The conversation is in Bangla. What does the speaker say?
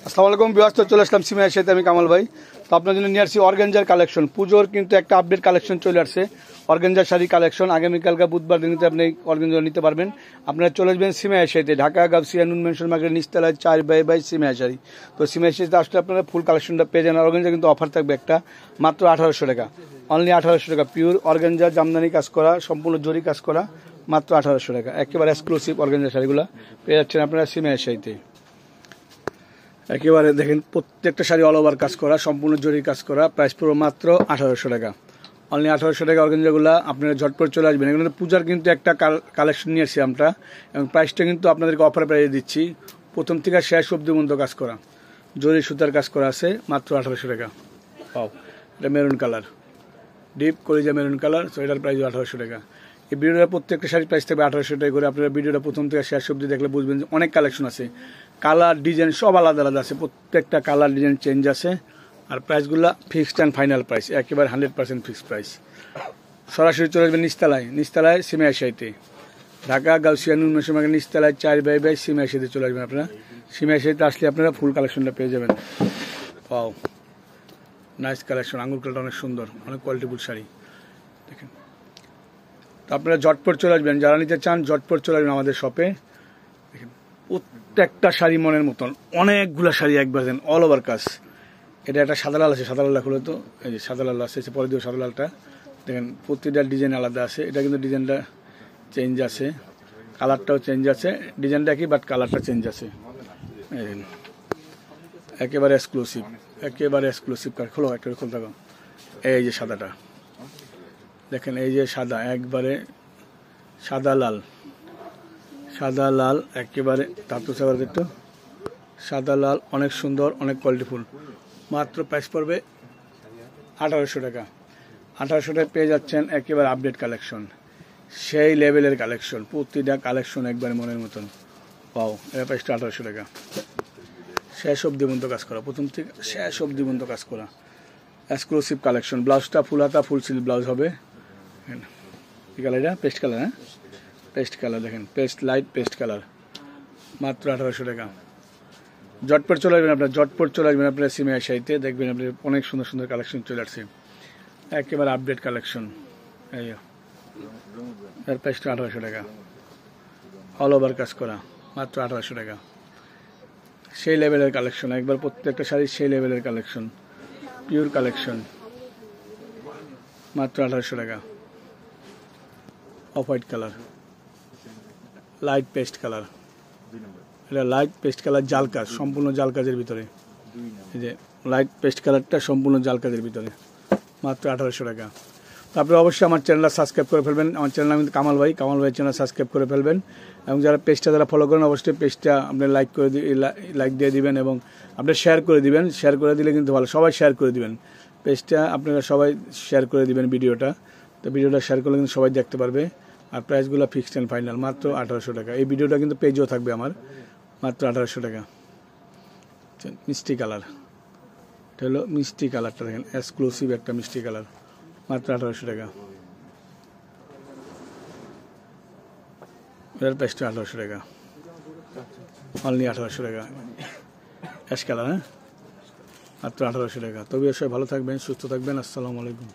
আসসালামু আলাইকুম ভিউয়ার্স, তো চলে আসলাম সিমের সাথে আমি কামাল ভাই। তো আপনার জন্য নিয়ে আসছি অর্গানজার কালেকশন। পুজোর কিন্তু একটা আপডেট কালেকশন চলে আসছে, অর্গানজার শাড়ি কালেকশন। আগামীকালকে বুধবার দিনতে আপনি অর্গানজা নিতে পারবেন। আপনারা চলে আসবেন সিমের সাথে, ঢাকা গাউসিয়া নুন মেনশন মার্কেটের নিচতলায় 4/2 সিমের শাড়ি। তো সিমের সাথে আসলে আপনারা ফুল কালেকশনটা পেয়ে যান। অর্গানজা কিন্তু অফার থাকবে একটা, মাত্র 1800 টাকা, অনলি 1800 টাকা। পিওর অর্গানজা, জামদানি কাজ করা, সম্পূর্ণ জরি কাজ করা, মাত্র 1800 টাকা। একেবারে এক্সক্লুসিভ অর্গানজা শাড়িগুলো পেয়ে যাচ্ছেন আপনারা সিমের সাথে। একেবারে দেখেন প্রত্যেকটা শাড়ি অল ওভার কাজ করা, সম্পূর্ণ জরি কাজ করা, প্রাইস পুরো মাত্র 1800 টাকা, অনলি 1800 টাকা। অর্গানজাগুলো আপনারা ঝটপট চলে আসবেন। এখানে পূজার কিন্তু একটা কালেকশন নিয়ে আসছি আমরা, এবং প্রাইসটা কিন্তু আপনাদেরকে অফার প্রাইসে দিচ্ছি। প্রথম থেকে শেষ অব্দি পর্যন্ত কাজ করা, জরি সুতার কাজ করা আছে, মাত্র 1800 টাকা। পাও, এটা মেরুন কালার, ডিপ কলিজা মেরুন কালার। তো এটার প্রাইস 1800 টাকা। এই ভিডিওটা প্রত্যেকটা শাড়ির প্রাইস থাকবে 1800 টাকা করে। আপনারা ভিডিওটা প্রথম থেকে শেষ অব্দি দেখলে বুঝবেন যে অনেক কালেকশন আছে, কালার ডিজাইন সব আলাদা আলাদা আছে, প্রত্যেকটা কালার ডিজাইন চেঞ্জ আছে। আর প্রাইসগুলো ফিক্সড অ্যান্ড ফাইনাল প্রাইস, একেবারে 100% ফিক্সড প্রাইস। সরাসরি চলে আসবেন নিচতলায় সিমের সাইতে, ঢাকা গাউসিয়া নুন মেশন মার্কেট নিচতলায় 4/2 সিমের সাইতে চলে আসবেন আপনারা। সিমের সাইতে আসলে আপনারা ফুল কালেকশনটা পেয়ে যাবেন। পাও, নাইস কালেকশন, আঙুর কালারটা অনেক সুন্দর, অনেক কোয়ালিটিফুল শাড়ি দেখেন। তো আপনারা ঝটপট চলে আসবেন, যারা নিতে চান ঝটপট চলে আসবেন আমাদের শপে। দেখেন প্রত্যেকটা শাড়ি মনের মতন, অনেকগুলো শাড়ি একবার দেন, অল ওভার কাজ। এটা একটা সাদা লাল আছে, সাদা লাল খুলে তো এই যে সাদা লাল আছে, পরে দিও সাদা লালটা দেখেন। প্রতিটা ডিজাইন আলাদা আছে, এটা কিন্তু ডিজাইনটা চেঞ্জ আছে, কালারটাও চেঞ্জ আছে, ডিজাইনটা কি বাট কালারটা চেঞ্জ আছে। একেবারে এক্সক্লুসিভ, একেবারে এক্সক্লুসিভ। খোলো একটা, খোল থাকো। এই যে সাদাটা দেখেন, এই যে সাদা, একবারে সাদা লাল, সাদা লাল একেবারে ধাতু সাগর, একটু সাদা লাল, অনেক সুন্দর, অনেক কোয়ালিটিফুল। মাত্র প্রাইস পড়বে 1800 টাকা। 1800 টাকা পেয়ে যাচ্ছেন একেবারে আপডেট কালেকশন, সেই লেভেলের কালেকশন, প্রতিটা কালেকশন একবারে মনের মতন। পাও, এর প্রাইসটা 1800 টাকা। শেষ অব্দি পর্যন্ত কাজ করা, প্রথম থেকে শেষ অব্দি পর্যন্ত কাজ করা, এক্সক্লুসিভ কালেকশন। ব্লাউজটা ফুল হাতা ফুল সিল ব্লাউজ হবে। কি কালার এটা? Paste colour. হ্যাঁ, পেস্ট কালার দেখেন, পেস্ট লাইট পেস্ট কালার, মাত্র 1800 টাকা। ঝটপট চলে আসবেন আপনার, ঝটপট চলে আসবেন আপনার সিমের সাইতে, দেখবেন আপনার অনেক সুন্দর সুন্দর কালেকশন চলে আসছে, একেবারে আপডেট কালেকশন। এই এর প্রাইসটা 1800 টাকা, অল ওভার কাজ করা, মাত্র 1800 টাকা। সেই লেভেলের কালেকশন, একবার প্রত্যেকটা শাড়ি সেই লেভেলের কালেকশন, পিওর কালেকশন, মাত্র 1800 টাকা। Off white colour, light paste colour, এটা লাইট পেস্ট কালার, জাল কাজ, সম্পূর্ণ জাল কাজের ভিতরে। এই যে লাইট পেস্ট কালারটা সম্পূর্ণ জাল কাজের ভিতরে, মাত্র 1800 টাকা। তারপরে অবশ্যই আমার চ্যানেলটা সাবস্ক্রাইব করে ফেলবেন। আমার চ্যানেল আমি কামাল ভাই চ্যানেল সাবস্ক্রাইব করে ফেলবেন, এবং যারা পেজটা যারা ফলো করেন অবশ্যই পেজটা আপনি লাইক দিয়ে দিবেন, এবং আপনি শেয়ার করে দিবেন। শেয়ার করে দিলে কিন্তু ভালো, সবাই শেয়ার করে দিবেন পেজটা, আপনারা সবাই শেয়ার করে দিবেন ভিডিওটা। তো ভিডিওটা শেয়ার করলে কিন্তু সবাই দেখতে পারবে। আর প্রাইসগুলো ফিক্সড অ্যান্ড ফাইনাল, মাত্র 1800 টাকা। এই ভিডিওটা কিন্তু পেজও থাকবে আমার, মাত্র 1800 টাকা। মিষ্টি কালার, এটা হলো মিষ্টি কালারটা দেখেন, এক্সক্লুসিভ একটা মিষ্টি কালার, মাত্র 1800 টাকা। এর প্রাইসটা 1800 টাকা, অনলি 1800 টাকা। অ্যাশ কালার, হ্যাঁ, মাত্র 1800 টাকা। তবে সবাই ভালো থাকবেন, সুস্থ থাকবেন। আসসালামু আলাইকুম।